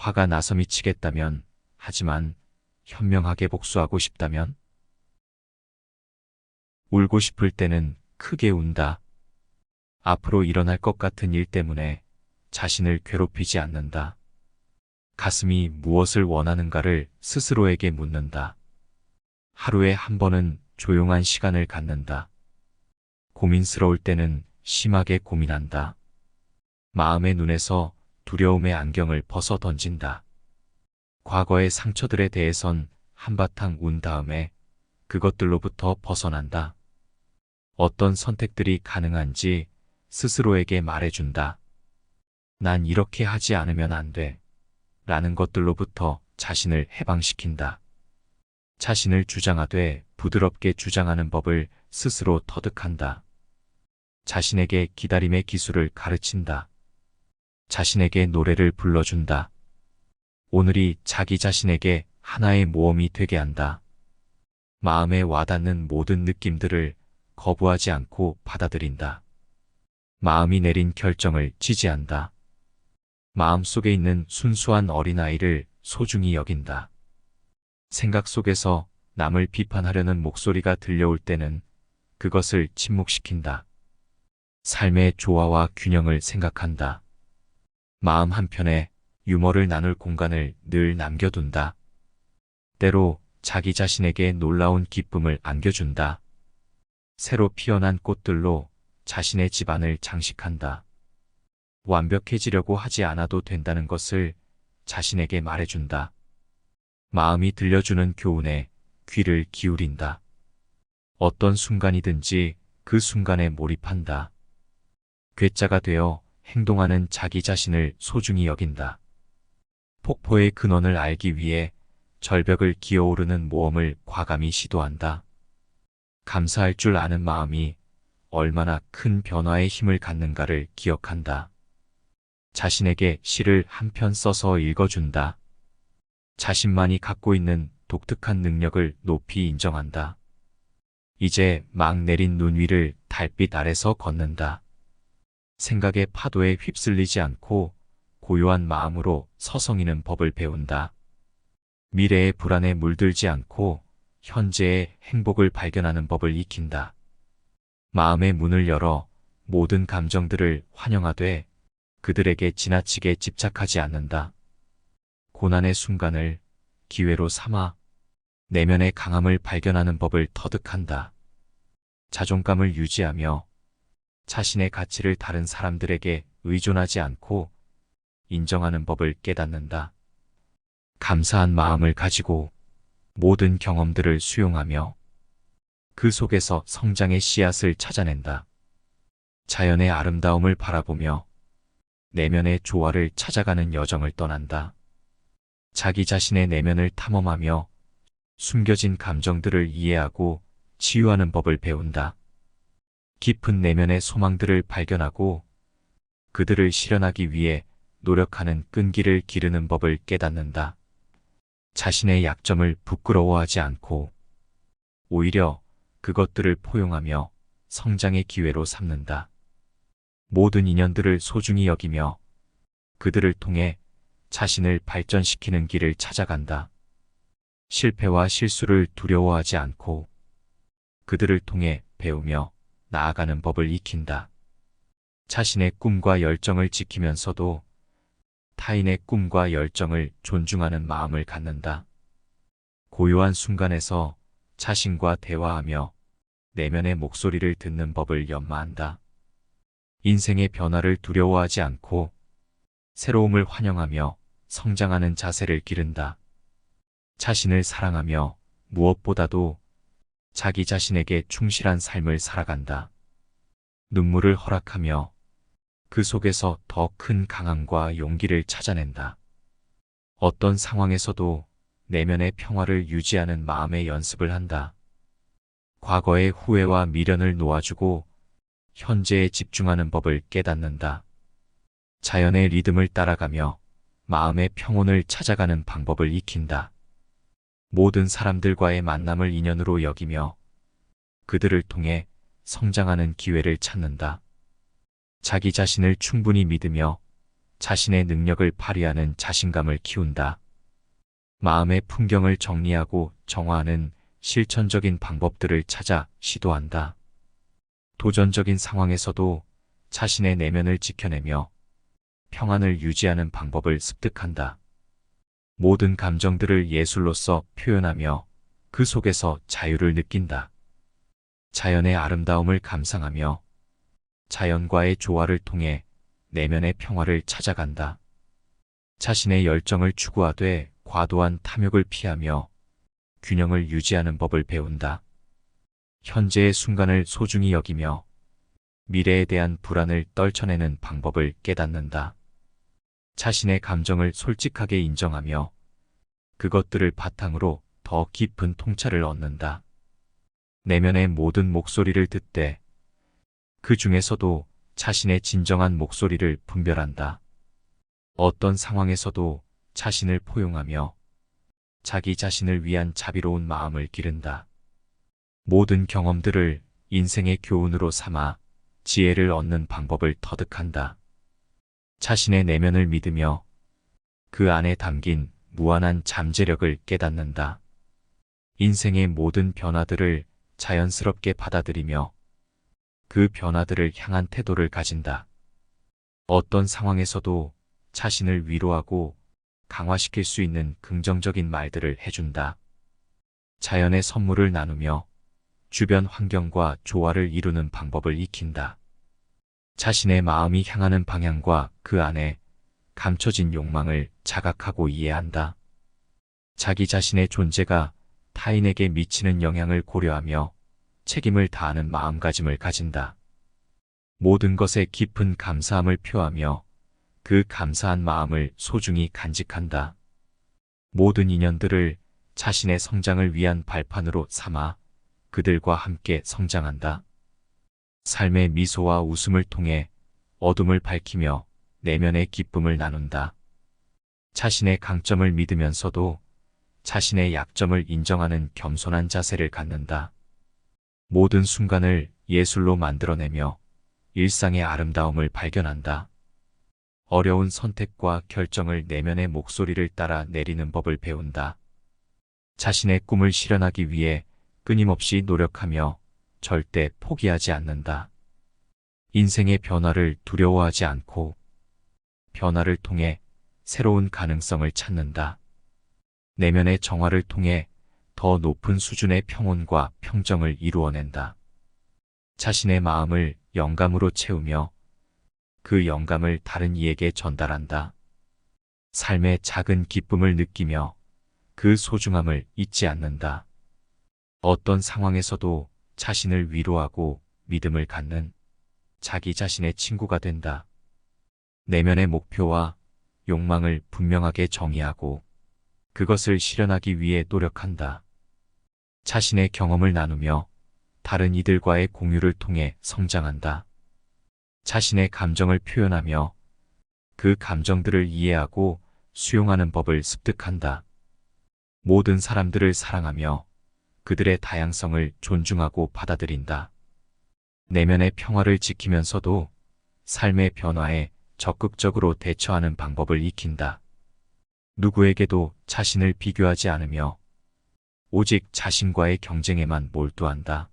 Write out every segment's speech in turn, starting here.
화가 나서 미치겠다면, 하지만 현명하게 복수하고 싶다면? 울고 싶을 때는 크게 운다. 앞으로 일어날 것 같은 일 때문에 자신을 괴롭히지 않는다. 가슴이 무엇을 원하는가를 스스로에게 묻는다. 하루에 한 번은 조용한 시간을 갖는다. 고민스러울 때는 심하게 고민한다. 마음의 눈에서 두려움의 안경을 벗어 던진다. 과거의 상처들에 대해선 한바탕 운 다음에 그것들로부터 벗어난다. 어떤 선택들이 가능한지 스스로에게 말해준다. 난 이렇게 하지 않으면 안 돼. 라는 것들로부터 자신을 해방시킨다. 자신을 주장하되 부드럽게 주장하는 법을 스스로 터득한다. 자신에게 기다림의 기술을 가르친다. 자신에게 노래를 불러준다. 오늘이 자기 자신에게 하나의 모험이 되게 한다. 마음에 와닿는 모든 느낌들을 거부하지 않고 받아들인다. 마음이 내린 결정을 지지한다. 마음속에 있는 순수한 어린아이를 소중히 여긴다. 생각 속에서 남을 비판하려는 목소리가 들려올 때는 그것을 침묵시킨다. 삶의 조화와 균형을 생각한다. 마음 한편에 유머를 나눌 공간을 늘 남겨둔다. 때로 자기 자신에게 놀라운 기쁨을 안겨준다. 새로 피어난 꽃들로 자신의 집안을 장식한다. 완벽해지려고 하지 않아도 된다는 것을 자신에게 말해준다. 마음이 들려주는 교훈에 귀를 기울인다. 어떤 순간이든지 그 순간에 몰입한다. 괴짜가 되어 행동하는 자기 자신을 소중히 여긴다. 폭포의 근원을 알기 위해 절벽을 기어오르는 모험을 과감히 시도한다. 감사할 줄 아는 마음이 얼마나 큰 변화의 힘을 갖는가를 기억한다. 자신에게 시를 한 편 써서 읽어준다. 자신만이 갖고 있는 독특한 능력을 높이 인정한다. 이제 막 내린 눈 위를 달빛 아래서 걷는다. 생각의 파도에 휩쓸리지 않고 고요한 마음으로 서성이는 법을 배운다. 미래의 불안에 물들지 않고 현재의 행복을 발견하는 법을 익힌다. 마음의 문을 열어 모든 감정들을 환영하되 그들에게 지나치게 집착하지 않는다. 고난의 순간을 기회로 삼아 내면의 강함을 발견하는 법을 터득한다. 자존감을 유지하며 자신의 가치를 다른 사람들에게 의존하지 않고 인정하는 법을 깨닫는다. 감사한 마음을 가지고 모든 경험들을 수용하며 그 속에서 성장의 씨앗을 찾아낸다. 자연의 아름다움을 바라보며 내면의 조화를 찾아가는 여정을 떠난다. 자기 자신의 내면을 탐험하며 숨겨진 감정들을 이해하고 치유하는 법을 배운다. 깊은 내면의 소망들을 발견하고 그들을 실현하기 위해 노력하는 끈기를 기르는 법을 깨닫는다. 자신의 약점을 부끄러워하지 않고 오히려 그것들을 포용하며 성장의 기회로 삼는다. 모든 인연들을 소중히 여기며 그들을 통해 자신을 발전시키는 길을 찾아간다. 실패와 실수를 두려워하지 않고 그들을 통해 배우며 나아가는 법을 익힌다. 자신의 꿈과 열정을 지키면서도 타인의 꿈과 열정을 존중하는 마음을 갖는다. 고요한 순간에서 자신과 대화하며 내면의 목소리를 듣는 법을 연마한다. 인생의 변화를 두려워하지 않고 새로움을 환영하며 성장하는 자세를 기른다. 자신을 사랑하며 무엇보다도 자기 자신에게 충실한 삶을 살아간다. 눈물을 허락하며 그 속에서 더 큰 강함과 용기를 찾아낸다. 어떤 상황에서도 내면의 평화를 유지하는 마음의 연습을 한다. 과거의 후회와 미련을 놓아주고 현재에 집중하는 법을 깨닫는다. 자연의 리듬을 따라가며 마음의 평온을 찾아가는 방법을 익힌다. 모든 사람들과의 만남을 인연으로 여기며 그들을 통해 성장하는 기회를 찾는다. 자기 자신을 충분히 믿으며 자신의 능력을 발휘하는 자신감을 키운다. 마음의 풍경을 정리하고 정화하는 실천적인 방법들을 찾아 시도한다. 도전적인 상황에서도 자신의 내면을 지켜내며 평안을 유지하는 방법을 습득한다. 모든 감정들을 예술로서 표현하며 그 속에서 자유를 느낀다. 자연의 아름다움을 감상하며 자연과의 조화를 통해 내면의 평화를 찾아간다. 자신의 열정을 추구하되 과도한 탐욕을 피하며 균형을 유지하는 법을 배운다. 현재의 순간을 소중히 여기며 미래에 대한 불안을 떨쳐내는 방법을 깨닫는다. 자신의 감정을 솔직하게 인정하며 그것들을 바탕으로 더 깊은 통찰을 얻는다. 내면의 모든 목소리를 듣되 그 중에서도 자신의 진정한 목소리를 분별한다. 어떤 상황에서도 자신을 포용하며 자기 자신을 위한 자비로운 마음을 기른다. 모든 경험들을 인생의 교훈으로 삼아 지혜를 얻는 방법을 터득한다. 자신의 내면을 믿으며 그 안에 담긴 무한한 잠재력을 깨닫는다. 인생의 모든 변화들을 자연스럽게 받아들이며 그 변화들을 향한 태도를 가진다. 어떤 상황에서도 자신을 위로하고 강화시킬 수 있는 긍정적인 말들을 해준다. 자연의 선물을 나누며 주변 환경과 조화를 이루는 방법을 익힌다. 자신의 마음이 향하는 방향과 그 안에 감춰진 욕망을 자각하고 이해한다. 자기 자신의 존재가 타인에게 미치는 영향을 고려하며 책임을 다하는 마음가짐을 가진다. 모든 것에 깊은 감사함을 표하며 그 감사한 마음을 소중히 간직한다. 모든 인연들을 자신의 성장을 위한 발판으로 삼아 그들과 함께 성장한다. 삶의 미소와 웃음을 통해 어둠을 밝히며 내면의 기쁨을 나눈다. 자신의 강점을 믿으면서도 자신의 약점을 인정하는 겸손한 자세를 갖는다. 모든 순간을 예술로 만들어내며 일상의 아름다움을 발견한다. 어려운 선택과 결정을 내면의 목소리를 따라 내리는 법을 배운다. 자신의 꿈을 실현하기 위해 끊임없이 노력하며 절대 포기하지 않는다. 인생의 변화를 두려워하지 않고 변화를 통해 새로운 가능성을 찾는다. 내면의 정화를 통해 더 높은 수준의 평온과 평정을 이루어낸다. 자신의 마음을 영감으로 채우며 그 영감을 다른 이에게 전달한다. 삶의 작은 기쁨을 느끼며 그 소중함을 잊지 않는다. 어떤 상황에서도 자신을 위로하고 믿음을 갖는 자기 자신의 친구가 된다. 내면의 목표와 욕망을 분명하게 정의하고 그것을 실현하기 위해 노력한다. 자신의 경험을 나누며 다른 이들과의 공유를 통해 성장한다. 자신의 감정을 표현하며 그 감정들을 이해하고 수용하는 법을 습득한다. 모든 사람들을 사랑하며 그들의 다양성을 존중하고 받아들인다. 내면의 평화를 지키면서도 삶의 변화에 적극적으로 대처하는 방법을 익힌다. 누구에게도 자신을 비교하지 않으며 오직 자신과의 경쟁에만 몰두한다.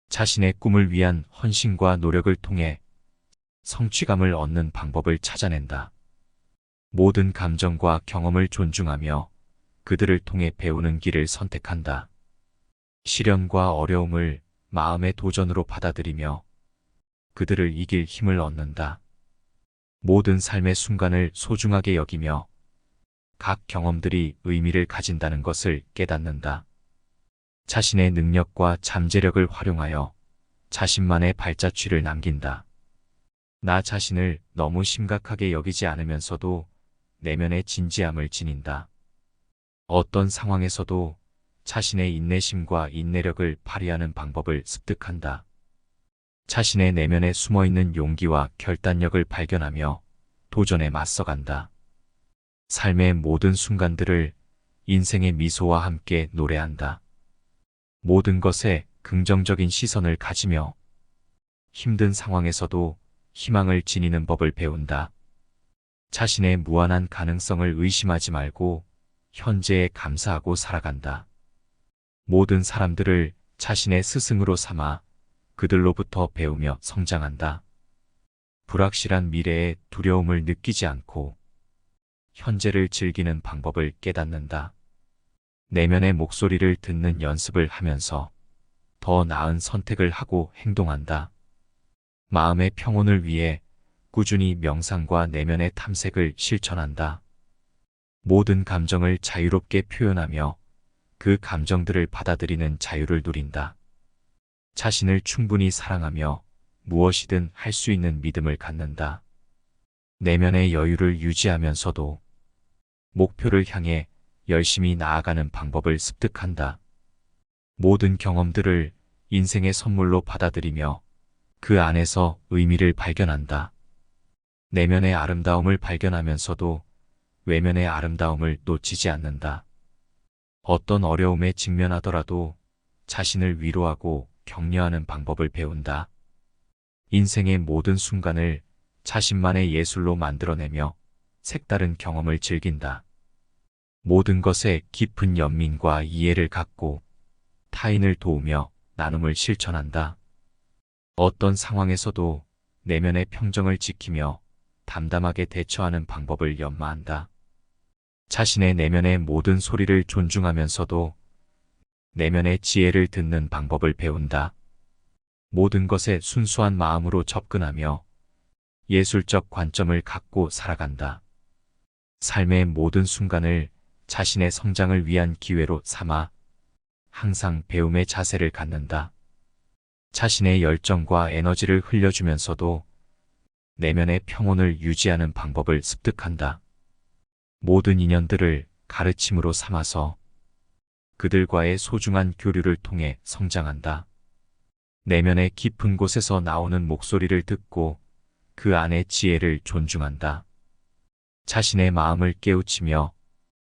자신의 꿈을 위한 헌신과 노력을 통해 성취감을 얻는 방법을 찾아낸다. 모든 감정과 경험을 존중하며 그들을 통해 배우는 길을 선택한다. 시련과 어려움을 마음의 도전으로 받아들이며 그들을 이길 힘을 얻는다. 모든 삶의 순간을 소중하게 여기며 각 경험들이 의미를 가진다는 것을 깨닫는다. 자신의 능력과 잠재력을 활용하여 자신만의 발자취를 남긴다. 나 자신을 너무 심각하게 여기지 않으면서도 내면의 진지함을 지닌다. 어떤 상황에서도 자신의 인내심과 인내력을 발휘하는 방법을 습득한다. 자신의 내면에 숨어있는 용기와 결단력을 발견하며 도전에 맞서간다. 삶의 모든 순간들을 인생의 미소와 함께 노래한다. 모든 것에 긍정적인 시선을 가지며 힘든 상황에서도 희망을 지니는 법을 배운다. 자신의 무한한 가능성을 의심하지 말고 현재에 감사하고 살아간다. 모든 사람들을 자신의 스승으로 삼아 그들로부터 배우며 성장한다. 불확실한 미래에 두려움을 느끼지 않고 현재를 즐기는 방법을 깨닫는다. 내면의 목소리를 듣는 연습을 하면서 더 나은 선택을 하고 행동한다. 마음의 평온을 위해 꾸준히 명상과 내면의 탐색을 실천한다. 모든 감정을 자유롭게 표현하며 그 감정들을 받아들이는 자유를 누린다. 자신을 충분히 사랑하며 무엇이든 할 수 있는 믿음을 갖는다. 내면의 여유를 유지하면서도 목표를 향해 열심히 나아가는 방법을 습득한다. 모든 경험들을 인생의 선물로 받아들이며 그 안에서 의미를 발견한다. 내면의 아름다움을 발견하면서도 외면의 아름다움을 놓치지 않는다. 어떤 어려움에 직면하더라도 자신을 위로하고 격려하는 방법을 배운다. 인생의 모든 순간을 자신만의 예술로 만들어내며 색다른 경험을 즐긴다. 모든 것에 깊은 연민과 이해를 갖고 타인을 도우며 나눔을 실천한다. 어떤 상황에서도 내면의 평정을 지키며 담담하게 대처하는 방법을 연마한다. 자신의 내면의 모든 소리를 존중하면서도 내면의 지혜를 듣는 방법을 배운다. 모든 것에 순수한 마음으로 접근하며 예술적 관점을 갖고 살아간다. 삶의 모든 순간을 자신의 성장을 위한 기회로 삼아 항상 배움의 자세를 갖는다. 자신의 열정과 에너지를 흘려주면서도 내면의 평온을 유지하는 방법을 습득한다. 모든 인연들을 가르침으로 삼아서 그들과의 소중한 교류를 통해 성장한다. 내면의 깊은 곳에서 나오는 목소리를 듣고 그 안의 지혜를 존중한다. 자신의 마음을 깨우치며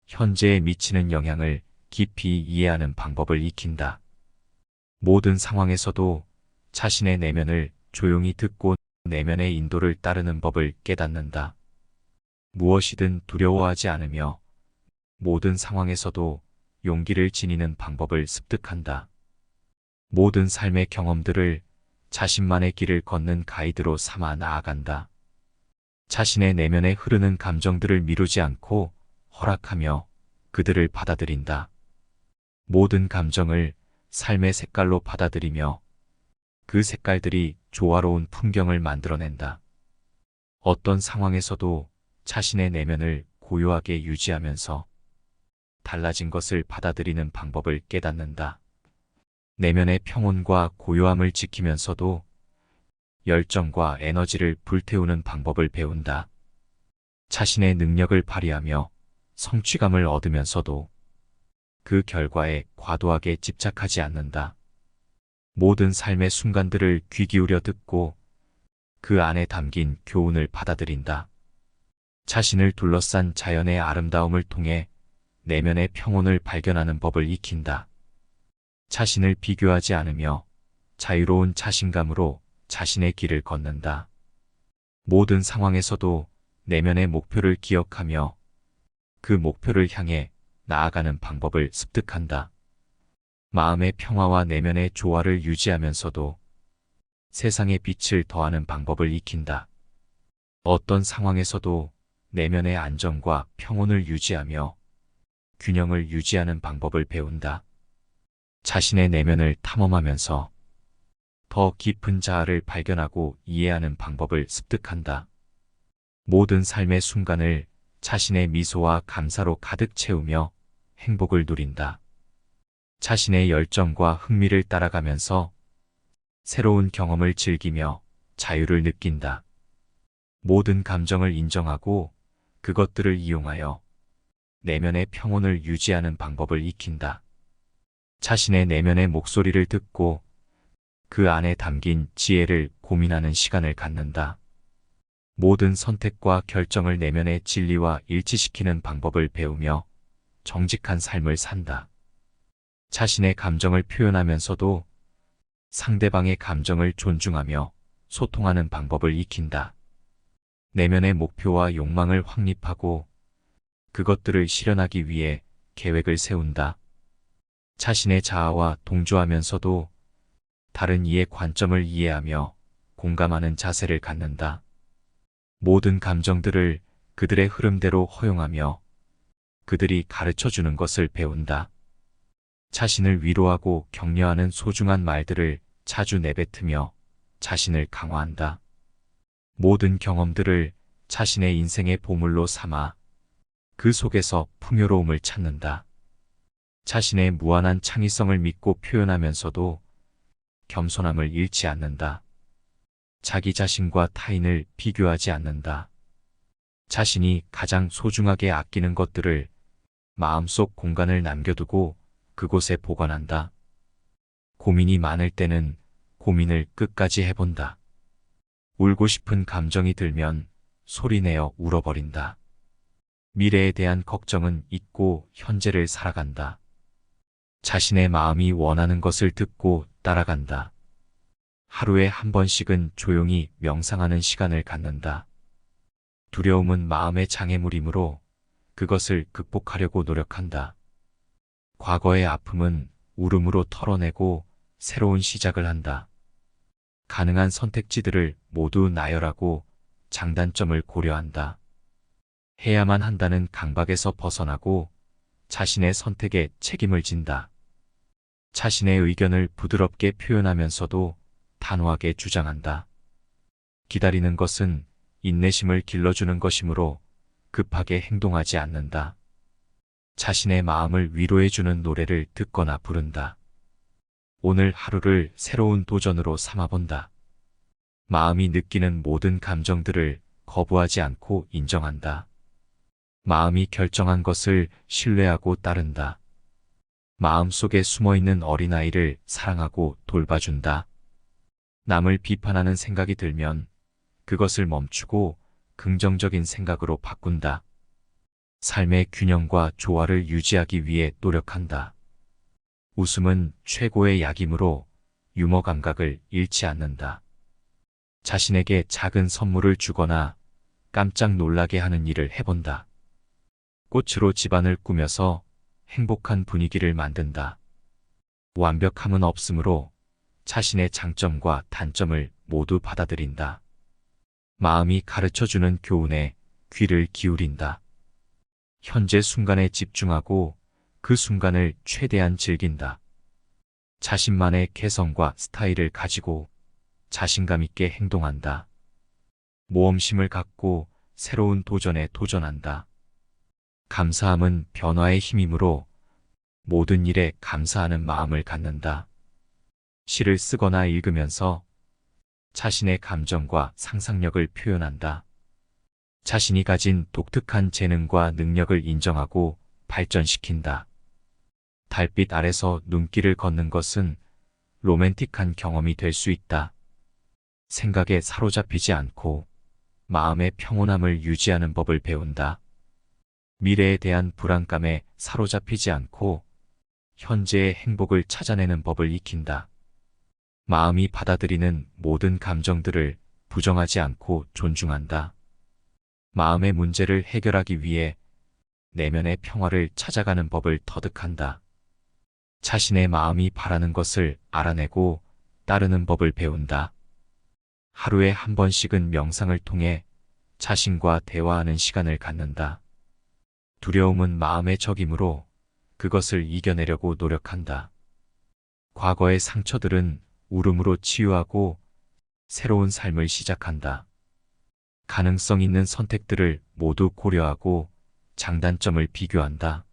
현재에 미치는 영향을 깊이 이해하는 방법을 익힌다. 모든 상황에서도 자신의 내면을 조용히 듣고 내면의 인도를 따르는 법을 깨닫는다. 무엇이든 두려워하지 않으며 모든 상황에서도 용기를 지니는 방법을 습득한다. 모든 삶의 경험들을 자신만의 길을 걷는 가이드로 삼아 나아간다. 자신의 내면에 흐르는 감정들을 미루지 않고 허락하며 그들을 받아들인다. 모든 감정을 삶의 색깔로 받아들이며 그 색깔들이 조화로운 풍경을 만들어낸다. 어떤 상황에서도 자신의 내면을 고요하게 유지하면서 달라진 것을 받아들이는 방법을 깨닫는다. 내면의 평온과 고요함을 지키면서도 열정과 에너지를 불태우는 방법을 배운다. 자신의 능력을 발휘하며 성취감을 얻으면서도 그 결과에 과도하게 집착하지 않는다. 모든 삶의 순간들을 귀 기울여 듣고 그 안에 담긴 교훈을 받아들인다. 자신을 둘러싼 자연의 아름다움을 통해 내면의 평온을 발견하는 법을 익힌다. 자신을 비교하지 않으며 자유로운 자신감으로 자신의 길을 걷는다. 모든 상황에서도 내면의 목표를 기억하며 그 목표를 향해 나아가는 방법을 습득한다. 마음의 평화와 내면의 조화를 유지하면서도 세상의 빛을 더하는 방법을 익힌다. 어떤 상황에서도 내면의 안정과 평온을 유지하며 균형을 유지하는 방법을 배운다. 자신의 내면을 탐험하면서 더 깊은 자아를 발견하고 이해하는 방법을 습득한다. 모든 삶의 순간을 자신의 미소와 감사로 가득 채우며 행복을 누린다. 자신의 열정과 흥미를 따라가면서 새로운 경험을 즐기며 자유를 느낀다. 모든 감정을 인정하고 그것들을 이용하여 내면의 평온을 유지하는 방법을 익힌다. 자신의 내면의 목소리를 듣고 그 안에 담긴 지혜를 고민하는 시간을 갖는다. 모든 선택과 결정을 내면의 진리와 일치시키는 방법을 배우며 정직한 삶을 산다. 자신의 감정을 표현하면서도 상대방의 감정을 존중하며 소통하는 방법을 익힌다. 내면의 목표와 욕망을 확립하고 그것들을 실현하기 위해 계획을 세운다. 자신의 자아와 동조하면서도 다른 이의 관점을 이해하며 공감하는 자세를 갖는다. 모든 감정들을 그들의 흐름대로 허용하며 그들이 가르쳐주는 것을 배운다. 자신을 위로하고 격려하는 소중한 말들을 자주 내뱉으며 자신을 강화한다. 모든 경험들을 자신의 인생의 보물로 삼아 그 속에서 풍요로움을 찾는다. 자신의 무한한 창의성을 믿고 표현하면서도 겸손함을 잃지 않는다. 자기 자신과 타인을 비교하지 않는다. 자신이 가장 소중하게 아끼는 것들을 마음속 공간을 남겨두고 그곳에 보관한다. 고민이 많을 때는 고민을 끝까지 해본다. 울고 싶은 감정이 들면 소리내어 울어버린다. 미래에 대한 걱정은 잊고 현재를 살아간다. 자신의 마음이 원하는 것을 듣고 따라간다. 하루에 한 번씩은 조용히 명상하는 시간을 갖는다. 두려움은 마음의 장애물이므로 그것을 극복하려고 노력한다. 과거의 아픔은 울음으로 털어내고 새로운 시작을 한다. 가능한 선택지들을 모두 나열하고 장단점을 고려한다. 해야만 한다는 강박에서 벗어나고 자신의 선택에 책임을 진다. 자신의 의견을 부드럽게 표현하면서도 단호하게 주장한다. 기다리는 것은 인내심을 길러주는 것이므로 급하게 행동하지 않는다. 자신의 마음을 위로해주는 노래를 듣거나 부른다. 오늘 하루를 새로운 도전으로 삼아본다. 마음이 느끼는 모든 감정들을 거부하지 않고 인정한다. 마음이 결정한 것을 신뢰하고 따른다. 마음속에 숨어있는 어린아이를 사랑하고 돌봐준다. 남을 비판하는 생각이 들면 그것을 멈추고 긍정적인 생각으로 바꾼다. 삶의 균형과 조화를 유지하기 위해 노력한다. 웃음은 최고의 약이므로 유머 감각을 잃지 않는다. 자신에게 작은 선물을 주거나 깜짝 놀라게 하는 일을 해본다. 꽃으로 집안을 꾸며서 행복한 분위기를 만든다. 완벽함은 없으므로 자신의 장점과 단점을 모두 받아들인다. 마음이 가르쳐주는 교훈에 귀를 기울인다. 현재 순간에 집중하고 그 순간을 최대한 즐긴다. 자신만의 개성과 스타일을 가지고 자신감 있게 행동한다. 모험심을 갖고 새로운 도전에 도전한다. 감사함은 변화의 힘이므로 모든 일에 감사하는 마음을 갖는다. 시를 쓰거나 읽으면서 자신의 감정과 상상력을 표현한다. 자신이 가진 독특한 재능과 능력을 인정하고 발전시킨다. 달빛 아래서 눈길을 걷는 것은 로맨틱한 경험이 될 수 있다. 생각에 사로잡히지 않고 마음의 평온함을 유지하는 법을 배운다. 미래에 대한 불안감에 사로잡히지 않고 현재의 행복을 찾아내는 법을 익힌다. 마음이 받아들이는 모든 감정들을 부정하지 않고 존중한다. 마음의 문제를 해결하기 위해 내면의 평화를 찾아가는 법을 터득한다. 자신의 마음이 바라는 것을 알아내고 따르는 법을 배운다. 하루에 한 번씩은 명상을 통해 자신과 대화하는 시간을 갖는다. 두려움은 마음의 적이므로 그것을 이겨내려고 노력한다. 과거의 상처들은 울음으로 치유하고 새로운 삶을 시작한다. 가능성 있는 선택들을 모두 고려하고 장단점을 비교한다.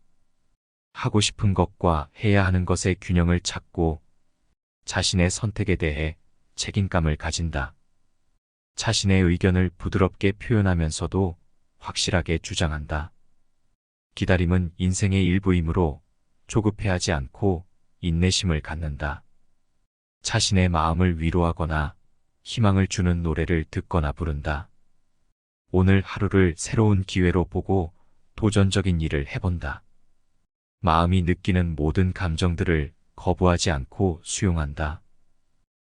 하고 싶은 것과 해야 하는 것의 균형을 찾고 자신의 선택에 대해 책임감을 가진다. 자신의 의견을 부드럽게 표현하면서도 확실하게 주장한다. 기다림은 인생의 일부이므로 조급해하지 않고 인내심을 갖는다. 자신의 마음을 위로하거나 희망을 주는 노래를 듣거나 부른다. 오늘 하루를 새로운 기회로 보고 도전적인 일을 해본다. 마음이 느끼는 모든 감정들을 거부하지 않고 수용한다.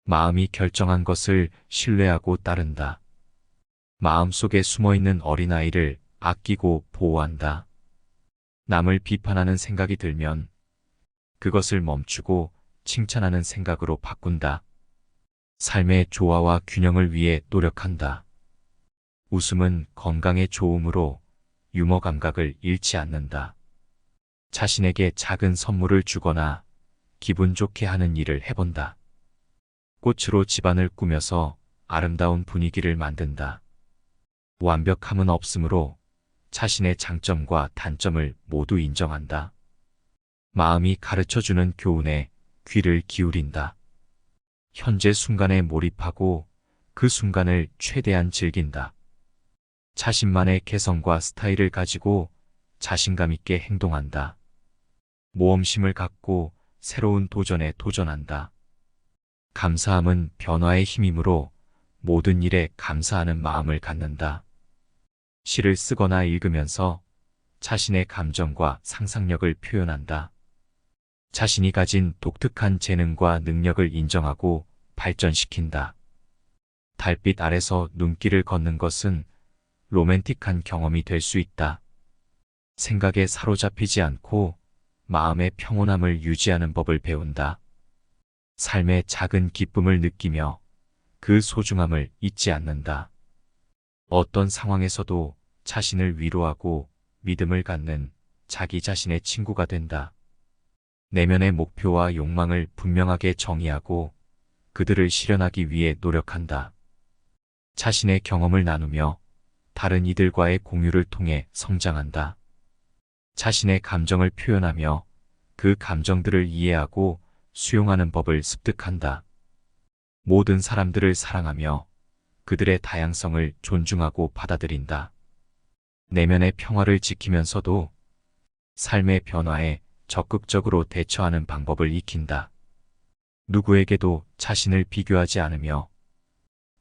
마음이 결정한 것을 신뢰하고 따른다. 마음속에 숨어있는 어린아이를 아끼고 보호한다. 남을 비판하는 생각이 들면 그것을 멈추고 칭찬하는 생각으로 바꾼다. 삶의 조화와 균형을 위해 노력한다. 웃음은 건강에 좋으므로 유머 감각을 잃지 않는다. 자신에게 작은 선물을 주거나 기분 좋게 하는 일을 해본다. 꽃으로 집안을 꾸며서 아름다운 분위기를 만든다. 완벽함은 없으므로 자신의 장점과 단점을 모두 인정한다. 마음이 가르쳐주는 교훈에 귀를 기울인다. 현재 순간에 몰입하고 그 순간을 최대한 즐긴다. 자신만의 개성과 스타일을 가지고 자신감 있게 행동한다. 모험심을 갖고 새로운 도전에 도전한다. 감사함은 변화의 힘이므로 모든 일에 감사하는 마음을 갖는다. 시를 쓰거나 읽으면서 자신의 감정과 상상력을 표현한다. 자신이 가진 독특한 재능과 능력을 인정하고 발전시킨다. 달빛 아래서 눈길을 걷는 것은 로맨틱한 경험이 될 수 있다. 생각에 사로잡히지 않고 마음의 평온함을 유지하는 법을 배운다. 삶의 작은 기쁨을 느끼며 그 소중함을 잊지 않는다. 어떤 상황에서도 자신을 위로하고 믿음을 갖는 자기 자신의 친구가 된다. 내면의 목표와 욕망을 분명하게 정의하고 그들을 실현하기 위해 노력한다. 자신의 경험을 나누며 다른 이들과의 공유를 통해 성장한다. 자신의 감정을 표현하며 그 감정들을 이해하고 수용하는 법을 습득한다. 모든 사람들을 사랑하며 그들의 다양성을 존중하고 받아들인다. 내면의 평화를 지키면서도 삶의 변화에 적극적으로 대처하는 방법을 익힌다. 누구에게도 자신을 비교하지 않으며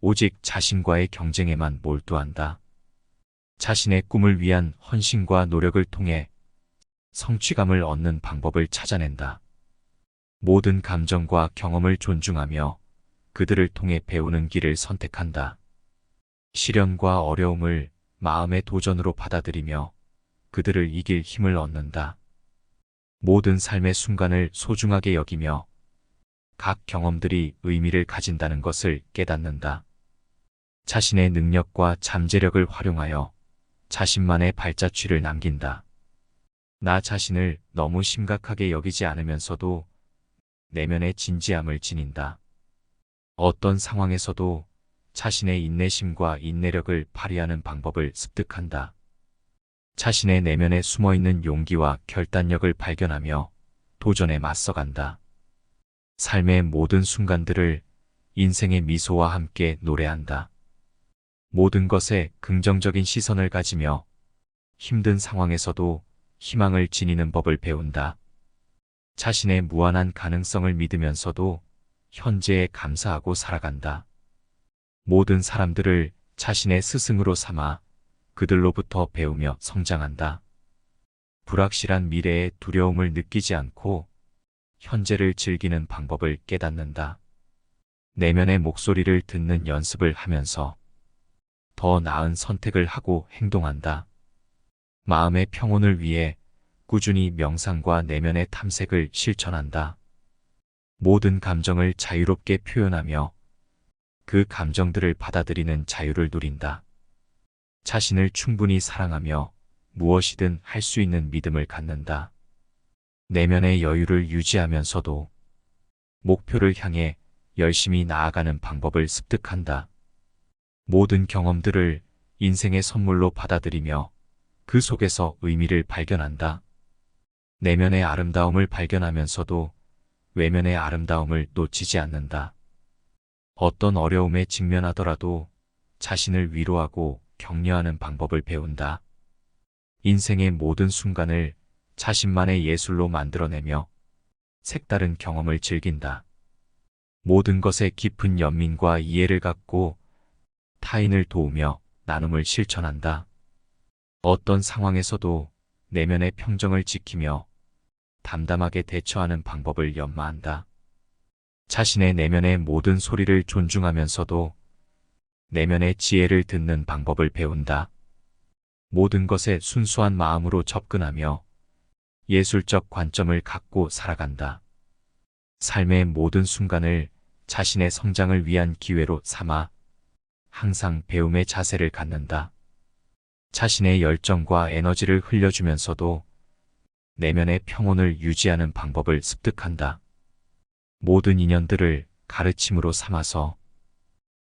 오직 자신과의 경쟁에만 몰두한다. 자신의 꿈을 위한 헌신과 노력을 통해 성취감을 얻는 방법을 찾아낸다. 모든 감정과 경험을 존중하며 그들을 통해 배우는 길을 선택한다. 시련과 어려움을 마음의 도전으로 받아들이며 그들을 이길 힘을 얻는다. 모든 삶의 순간을 소중하게 여기며 각 경험들이 의미를 가진다는 것을 깨닫는다. 자신의 능력과 잠재력을 활용하여 자신만의 발자취를 남긴다. 나 자신을 너무 심각하게 여기지 않으면서도 내면의 진지함을 지닌다. 어떤 상황에서도 자신의 인내심과 인내력을 발휘하는 방법을 습득한다. 자신의 내면에 숨어있는 용기와 결단력을 발견하며 도전에 맞서간다. 삶의 모든 순간들을 인생의 미소와 함께 노래한다. 모든 것에 긍정적인 시선을 가지며 힘든 상황에서도 희망을 지니는 법을 배운다. 자신의 무한한 가능성을 믿으면서도 현재에 감사하고 살아간다. 모든 사람들을 자신의 스승으로 삼아 그들로부터 배우며 성장한다. 불확실한 미래에 두려움을 느끼지 않고 현재를 즐기는 방법을 깨닫는다. 내면의 목소리를 듣는 연습을 하면서 더 나은 선택을 하고 행동한다. 마음의 평온을 위해 꾸준히 명상과 내면의 탐색을 실천한다. 모든 감정을 자유롭게 표현하며 그 감정들을 받아들이는 자유를 누린다. 자신을 충분히 사랑하며 무엇이든 할 수 있는 믿음을 갖는다. 내면의 여유를 유지하면서도 목표를 향해 열심히 나아가는 방법을 습득한다. 모든 경험들을 인생의 선물로 받아들이며 그 속에서 의미를 발견한다. 내면의 아름다움을 발견하면서도 외면의 아름다움을 놓치지 않는다. 어떤 어려움에 직면하더라도 자신을 위로하고 격려하는 방법을 배운다. 인생의 모든 순간을 자신만의 예술로 만들어내며 색다른 경험을 즐긴다. 모든 것에 깊은 연민과 이해를 갖고 타인을 도우며 나눔을 실천한다. 어떤 상황에서도 내면의 평정을 지키며 담담하게 대처하는 방법을 연마한다. 자신의 내면의 모든 소리를 존중하면서도 내면의 지혜를 듣는 방법을 배운다. 모든 것에 순수한 마음으로 접근하며 예술적 관점을 갖고 살아간다. 삶의 모든 순간을 자신의 성장을 위한 기회로 삼아 항상 배움의 자세를 갖는다. 자신의 열정과 에너지를 흘려주면서도 내면의 평온을 유지하는 방법을 습득한다. 모든 인연들을 가르침으로 삼아서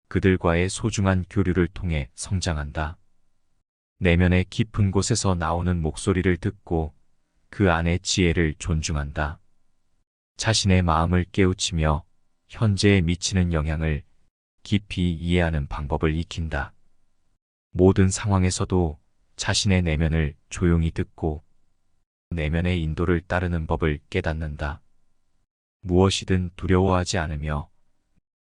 그들과의 소중한 교류를 통해 성장한다. 내면의 깊은 곳에서 나오는 목소리를 듣고 그 안의 지혜를 존중한다. 자신의 마음을 깨우치며 현재에 미치는 영향을 깊이 이해하는 방법을 익힌다. 모든 상황에서도 자신의 내면을 조용히 듣고 내면의 인도를 따르는 법을 깨닫는다. 무엇이든 두려워하지 않으며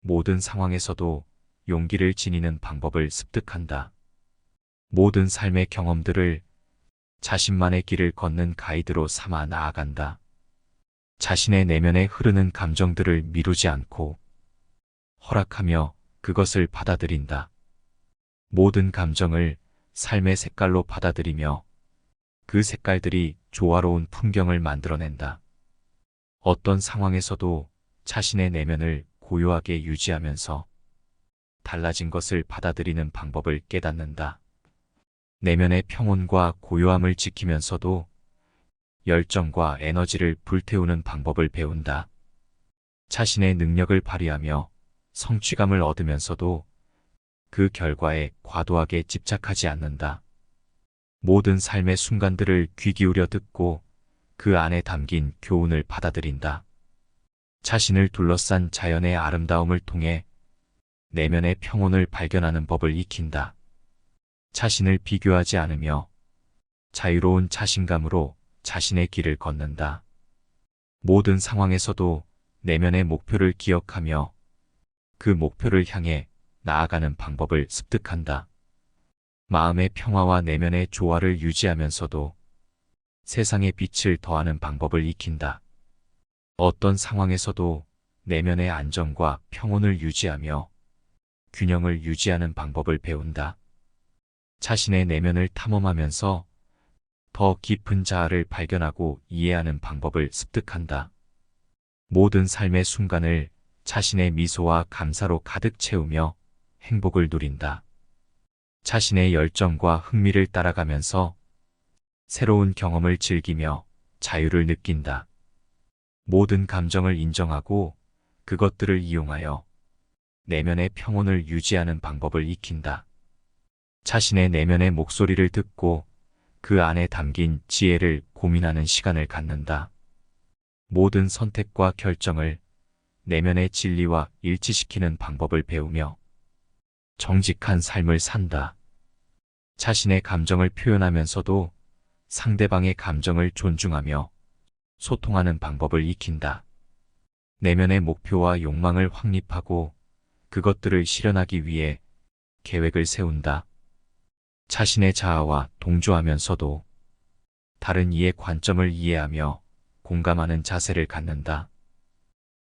모든 상황에서도 용기를 지니는 방법을 습득한다. 모든 삶의 경험들을 자신만의 길을 걷는 가이드로 삼아 나아간다. 자신의 내면에 흐르는 감정들을 미루지 않고 허락하며 그것을 받아들인다. 모든 감정을 삶의 색깔로 받아들이며 그 색깔들이 조화로운 풍경을 만들어낸다. 어떤 상황에서도 자신의 내면을 고요하게 유지하면서 달라진 것을 받아들이는 방법을 깨닫는다. 내면의 평온과 고요함을 지키면서도 열정과 에너지를 불태우는 방법을 배운다. 자신의 능력을 발휘하며 성취감을 얻으면서도 그 결과에 과도하게 집착하지 않는다. 모든 삶의 순간들을 귀 기울여 듣고 그 안에 담긴 교훈을 받아들인다. 자신을 둘러싼 자연의 아름다움을 통해 내면의 평온을 발견하는 법을 익힌다. 자신을 비교하지 않으며 자유로운 자신감으로 자신의 길을 걷는다. 모든 상황에서도 내면의 목표를 기억하며 그 목표를 향해 나아가는 방법을 습득한다. 마음의 평화와 내면의 조화를 유지하면서도 세상의 빛을 더하는 방법을 익힌다. 어떤 상황에서도 내면의 안정과 평온을 유지하며 균형을 유지하는 방법을 배운다. 자신의 내면을 탐험하면서 더 깊은 자아를 발견하고 이해하는 방법을 습득한다. 모든 삶의 순간을 자신의 미소와 감사로 가득 채우며 행복을 누린다. 자신의 열정과 흥미를 따라가면서 새로운 경험을 즐기며 자유를 느낀다. 모든 감정을 인정하고 그것들을 이용하여 내면의 평온을 유지하는 방법을 익힌다. 자신의 내면의 목소리를 듣고 그 안에 담긴 지혜를 고민하는 시간을 갖는다. 모든 선택과 결정을 내면의 진리와 일치시키는 방법을 배우며 정직한 삶을 산다. 자신의 감정을 표현하면서도 상대방의 감정을 존중하며 소통하는 방법을 익힌다. 내면의 목표와 욕망을 확립하고 그것들을 실현하기 위해 계획을 세운다. 자신의 자아와 동조하면서도 다른 이의 관점을 이해하며 공감하는 자세를 갖는다.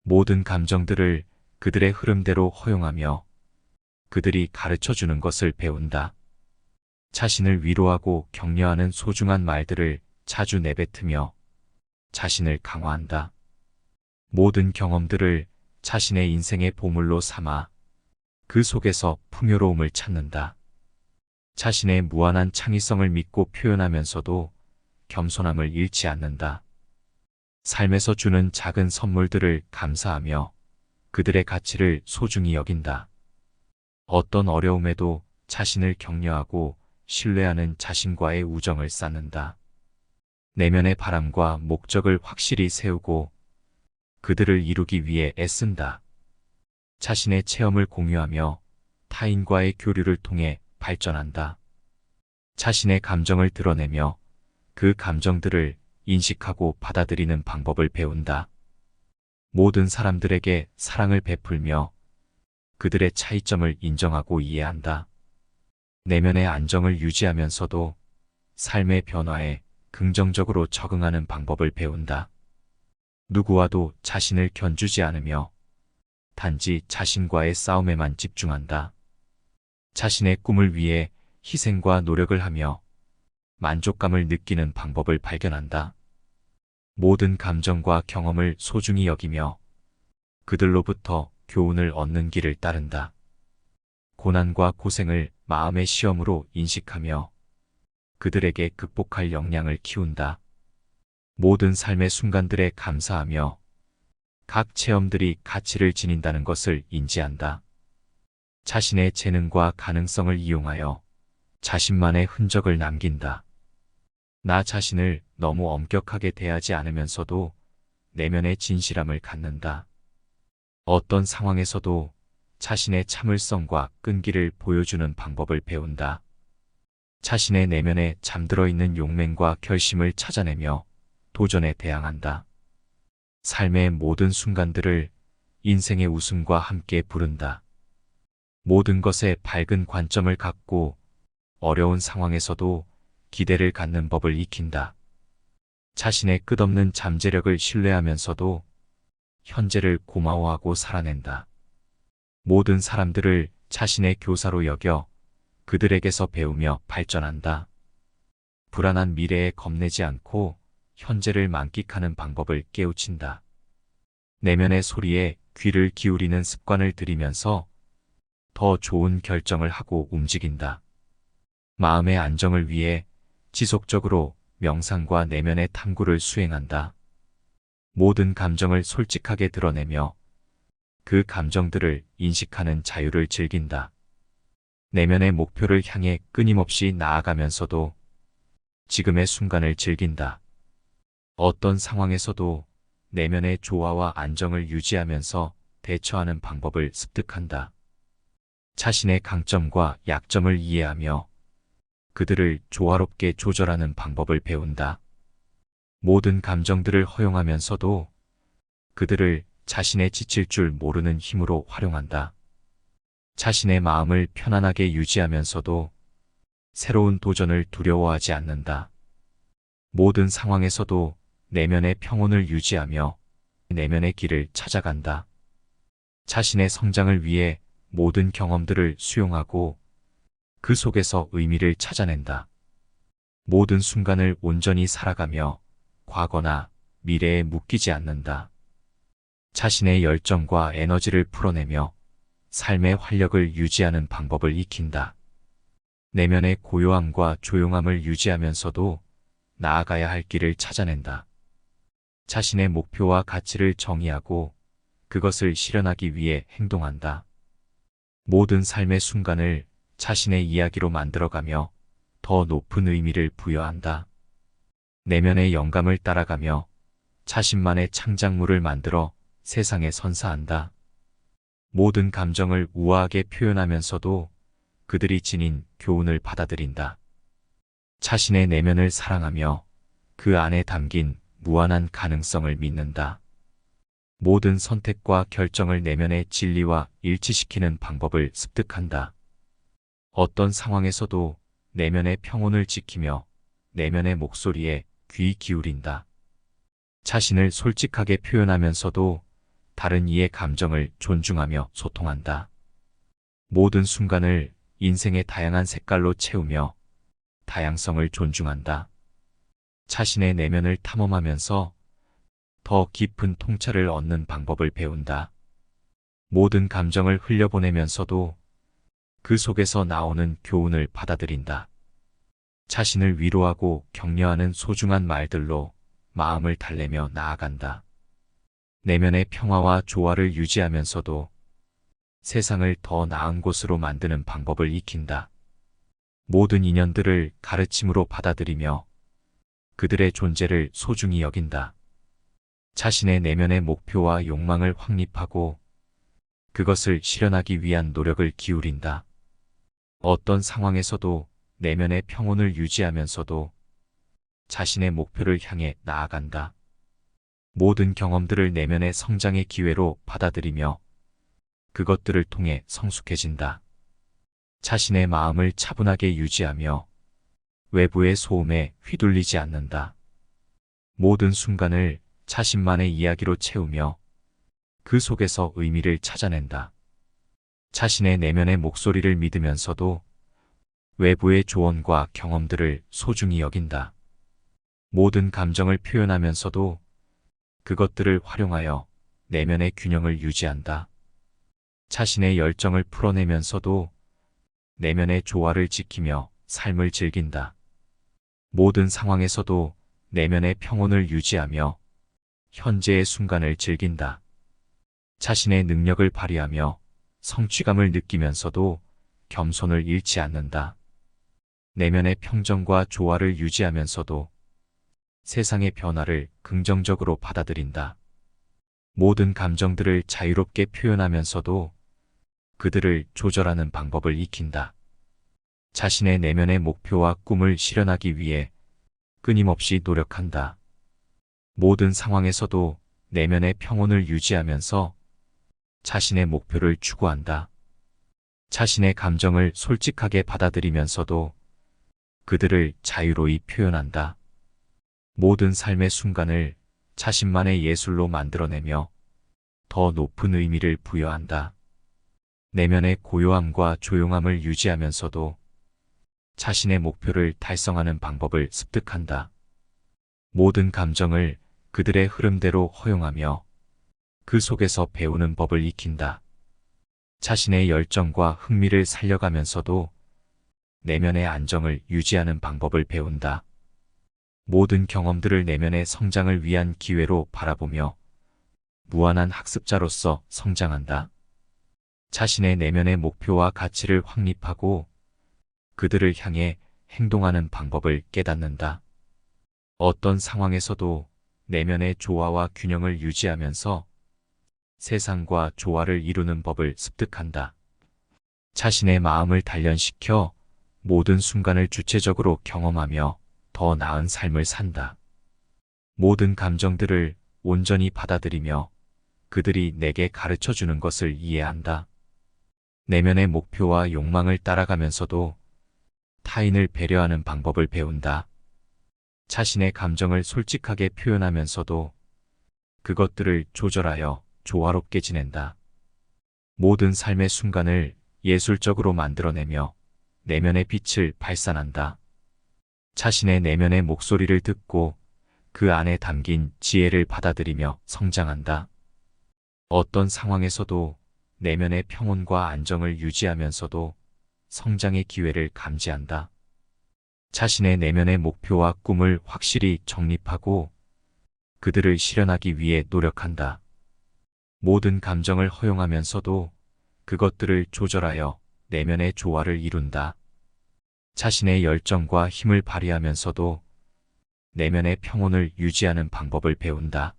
모든 감정들을 그들의 흐름대로 허용하며 그들이 가르쳐주는 것을 배운다. 자신을 위로하고 격려하는 소중한 말들을 자주 내뱉으며 자신을 강화한다. 모든 경험들을 자신의 인생의 보물로 삼아 그 속에서 풍요로움을 찾는다. 자신의 무한한 창의성을 믿고 표현하면서도 겸손함을 잃지 않는다. 삶에서 주는 작은 선물들을 감사하며 그들의 가치를 소중히 여긴다. 어떤 어려움에도 자신을 격려하고 신뢰하는 자신과의 우정을 쌓는다. 내면의 바람과 목적을 확실히 세우고 그들을 이루기 위해 애쓴다. 자신의 체험을 공유하며 타인과의 교류를 통해 발전한다. 자신의 감정을 드러내며 그 감정들을 인식하고 받아들이는 방법을 배운다. 모든 사람들에게 사랑을 베풀며 그들의 차이점을 인정하고 이해한다. 내면의 안정을 유지하면서도 삶의 변화에 긍정적으로 적응하는 방법을 배운다. 누구와도 자신을 견주지 않으며 단지 자신과의 싸움에만 집중한다. 자신의 꿈을 위해 희생과 노력을 하며 만족감을 느끼는 방법을 발견한다. 모든 감정과 경험을 소중히 여기며 그들로부터 교훈을 얻는 길을 따른다. 고난과 고생을 마음의 시험으로 인식하며 그들에게 극복할 역량을 키운다. 모든 삶의 순간들에 감사하며 각 체험들이 가치를 지닌다는 것을 인지한다. 자신의 재능과 가능성을 이용하여 자신만의 흔적을 남긴다. 나 자신을 너무 엄격하게 대하지 않으면서도 내면의 진실함을 갖는다. 어떤 상황에서도 자신의 참을성과 끈기를 보여주는 방법을 배운다. 자신의 내면에 잠들어 있는 용맹과 결심을 찾아내며 도전에 대항한다. 삶의 모든 순간들을 인생의 웃음과 함께 부른다. 모든 것에 밝은 관점을 갖고 어려운 상황에서도 기대를 갖는 법을 익힌다. 자신의 끝없는 잠재력을 신뢰하면서도 현재를 고마워하고 살아낸다. 모든 사람들을 자신의 교사로 여겨 그들에게서 배우며 발전한다. 불안한 미래에 겁내지 않고 현재를 만끽하는 방법을 깨우친다. 내면의 소리에 귀를 기울이는 습관을 들이면서 더 좋은 결정을 하고 움직인다. 마음의 안정을 위해 지속적으로 명상과 내면의 탐구를 수행한다. 모든 감정을 솔직하게 드러내며 그 감정들을 인식하는 자유를 즐긴다. 내면의 목표를 향해 끊임없이 나아가면서도 지금의 순간을 즐긴다. 어떤 상황에서도 내면의 조화와 안정을 유지하면서 대처하는 방법을 습득한다. 자신의 강점과 약점을 이해하며 그들을 조화롭게 조절하는 방법을 배운다. 모든 감정들을 허용하면서도 그들을 자신의 지칠 줄 모르는 힘으로 활용한다. 자신의 마음을 편안하게 유지하면서도 새로운 도전을 두려워하지 않는다. 모든 상황에서도 내면의 평온을 유지하며 내면의 길을 찾아간다. 자신의 성장을 위해 모든 경험들을 수용하고 그 속에서 의미를 찾아낸다. 모든 순간을 온전히 살아가며 과거나 미래에 묶이지 않는다. 자신의 열정과 에너지를 풀어내며 삶의 활력을 유지하는 방법을 익힌다. 내면의 고요함과 조용함을 유지하면서도 나아가야 할 길을 찾아낸다. 자신의 목표와 가치를 정의하고 그것을 실현하기 위해 행동한다. 모든 삶의 순간을 자신의 이야기로 만들어가며 더 높은 의미를 부여한다. 내면의 영감을 따라가며 자신만의 창작물을 만들어 세상에 선사한다. 모든 감정을 우아하게 표현하면서도 그들이 지닌 교훈을 받아들인다. 자신의 내면을 사랑하며 그 안에 담긴 무한한 가능성을 믿는다. 모든 선택과 결정을 내면의 진리와 일치시키는 방법을 습득한다. 어떤 상황에서도 내면의 평온을 지키며 내면의 목소리에 귀 기울인다. 자신을 솔직하게 표현하면서도 다른 이의 감정을 존중하며 소통한다. 모든 순간을 인생의 다양한 색깔로 채우며 다양성을 존중한다. 자신의 내면을 탐험하면서 더 깊은 통찰을 얻는 방법을 배운다. 모든 감정을 흘려보내면서도 그 속에서 나오는 교훈을 받아들인다. 자신을 위로하고 격려하는 소중한 말들로 마음을 달래며 나아간다. 내면의 평화와 조화를 유지하면서도 세상을 더 나은 곳으로 만드는 방법을 익힌다. 모든 인연들을 가르침으로 받아들이며 그들의 존재를 소중히 여긴다. 자신의 내면의 목표와 욕망을 확립하고 그것을 실현하기 위한 노력을 기울인다. 어떤 상황에서도 내면의 평온을 유지하면서도 자신의 목표를 향해 나아간다. 모든 경험들을 내면의 성장의 기회로 받아들이며 그것들을 통해 성숙해진다. 자신의 마음을 차분하게 유지하며 외부의 소음에 휘둘리지 않는다. 모든 순간을 자신만의 이야기로 채우며 그 속에서 의미를 찾아낸다. 자신의 내면의 목소리를 믿으면서도 외부의 조언과 경험들을 소중히 여긴다. 모든 감정을 표현하면서도 그것들을 활용하여 내면의 균형을 유지한다. 자신의 열정을 풀어내면서도 내면의 조화를 지키며 삶을 즐긴다. 모든 상황에서도 내면의 평온을 유지하며 현재의 순간을 즐긴다. 자신의 능력을 발휘하며 성취감을 느끼면서도 겸손을 잃지 않는다. 내면의 평정과 조화를 유지하면서도 세상의 변화를 긍정적으로 받아들인다. 모든 감정들을 자유롭게 표현하면서도 그들을 조절하는 방법을 익힌다. 자신의 내면의 목표와 꿈을 실현하기 위해 끊임없이 노력한다. 모든 상황에서도 내면의 평온을 유지하면서 자신의 목표를 추구한다. 자신의 감정을 솔직하게 받아들이면서도 그들을 자유로이 표현한다. 모든 삶의 순간을 자신만의 예술로 만들어내며 더 높은 의미를 부여한다. 내면의 고요함과 조용함을 유지하면서도 자신의 목표를 달성하는 방법을 습득한다. 모든 감정을 그들의 흐름대로 허용하며 그 속에서 배우는 법을 익힌다. 자신의 열정과 흥미를 살려가면서도 내면의 안정을 유지하는 방법을 배운다. 모든 경험들을 내면의 성장을 위한 기회로 바라보며 무한한 학습자로서 성장한다. 자신의 내면의 목표와 가치를 확립하고 그들을 향해 행동하는 방법을 깨닫는다. 어떤 상황에서도 내면의 조화와 균형을 유지하면서 세상과 조화를 이루는 법을 습득한다. 자신의 마음을 단련시켜 모든 순간을 주체적으로 경험하며 더 나은 삶을 산다. 모든 감정들을 온전히 받아들이며 그들이 내게 가르쳐주는 것을 이해한다. 내면의 목표와 욕망을 따라가면서도 타인을 배려하는 방법을 배운다. 자신의 감정을 솔직하게 표현하면서도 그것들을 조절하여 조화롭게 지낸다. 모든 삶의 순간을 예술적으로 만들어내며 내면의 빛을 발산한다. 자신의 내면의 목소리를 듣고 그 안에 담긴 지혜를 받아들이며 성장한다. 어떤 상황에서도 내면의 평온과 안정을 유지하면서도 성장의 기회를 감지한다. 자신의 내면의 목표와 꿈을 확실히 정립하고 그들을 실현하기 위해 노력한다. 모든 감정을 허용하면서도 그것들을 조절하여 내면의 조화를 이룬다. 자신의 열정과 힘을 발휘하면서도 내면의 평온을 유지하는 방법을 배운다.